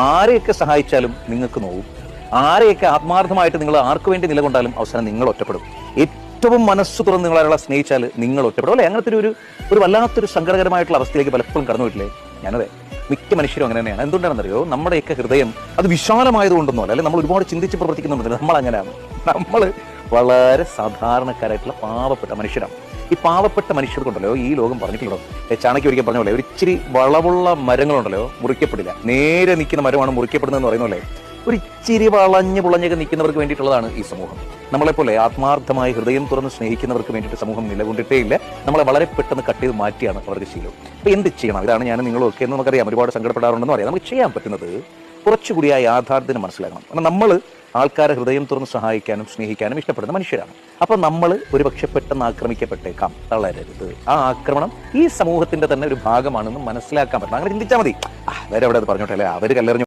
ആരെയൊക്കെ സഹായിച്ചാലും നിങ്ങൾക്ക് നോവും. ആരെയൊക്കെ ആത്മാർത്ഥമായിട്ട് നിങ്ങൾ ആർക്ക് വേണ്ടി നിലകൊണ്ടാലും അവസാനം നിങ്ങൾ ഒറ്റപ്പെടും. ഏറ്റവും മനസ്സ് തുറന്ന് നിങ്ങളെ സ്നേഹിച്ചാൽ നിങ്ങൾ ഒറ്റപ്പെടും അല്ലെ? അങ്ങനത്തെ ഒരു വല്ലാത്തൊരു സങ്കടകരമായിട്ടുള്ള അവസ്ഥയിലേക്ക് പലപ്പോഴും കടന്നു പോയിട്ടില്ലേ? ഞാനതെ മിക്ക മനുഷ്യരും അങ്ങനെ തന്നെയാണ്. എന്തുകൊണ്ടാണെന്നറിയോ? നമ്മുടെയൊക്കെ ഹൃദയം അത് വിശാലമായതുകൊണ്ടൊന്നുമല്ല, അല്ലെ നമ്മൾ ഒരുപാട് ചിന്തിച്ച് പ്രവർത്തിക്കുന്നുണ്ടല്ലോ. നമ്മൾ അങ്ങനെയാണ്. നമ്മൾ വളരെ സാധാരണക്കാരായിട്ടുള്ള പാവപ്പെട്ട മനുഷ്യരാണ്. ഈ പാവപ്പെട്ട മനുഷ്യർക്കുണ്ടല്ലോ ഈ ലോകം പറഞ്ഞിട്ടുണ്ടോ, ചാണക്യ ഒരിക്കൽ പറഞ്ഞ പോലെ ഒരു ഇച്ചിരി വളവുള്ള മരങ്ങളുണ്ടല്ലോ മുറിക്കപ്പെടില്ല. നേരെ നിൽക്കുന്ന മരമാണ് മുറിക്കപ്പെടുന്നതെന്ന് പറയുന്ന പോലെ ഒരു ഇച്ചിരി വളഞ്ഞ് പുളഞ്ഞൊക്കെ നിൽക്കുന്നവർക്ക് വേണ്ടിയിട്ടുള്ളതാണ് ഈ സമൂഹം. നമ്മളെപ്പോലെ ആത്മാർത്ഥമായി ഹൃദയം തുറന്ന് സ്നേഹിക്കുന്നവർക്ക് വേണ്ടിയിട്ട് സമൂഹം നിലകൊണ്ടിട്ടേ ഇല്ല. നമ്മളെ വളരെ പെട്ടെന്ന് കട്ട് ചെയ്ത് മാറ്റിയാണ് അവർക്ക് ശീലം. അപ്പൊ എന്ത് ചെയ്യണം? ഇതാണ് ഞാൻ നിങ്ങളൊക്കെ എന്ന് നമുക്കറിയാം, ഒരുപാട് സങ്കടപ്പെടാറുണ്ടെന്ന് അറിയാം. നമുക്ക് ചെയ്യാൻ പറ്റുന്നത് കുറച്ചുകൂടി ആ യാഥാർത്ഥ്യം മനസ്സിലാക്കണം. കാരണം നമ്മൾ ആൾക്കാരെ ഹൃദയം തുറന്ന് സഹായിക്കാനും സ്നേഹിക്കാനും ഇഷ്ടപ്പെടുന്ന മനുഷ്യരാണ്. അപ്പൊ നമ്മൾ ഒരുപക്ഷെ പെട്ടെന്ന് ആക്രമിക്കപ്പെട്ടേക്കാം. തളരരുത്. ആ ആക്രമണം ഈ സമൂഹത്തിന്റെ തന്നെ ഒരു ഭാഗമാണെന്ന് മനസ്സിലാക്കാൻ പറ്റണം. അങ്ങനെ ചിന്തിച്ചാൽ മതി. വേറെ എവിടെ അത് പറഞ്ഞോട്ടെ, അല്ലെ? അവര് കല്ലെറിഞ്ഞു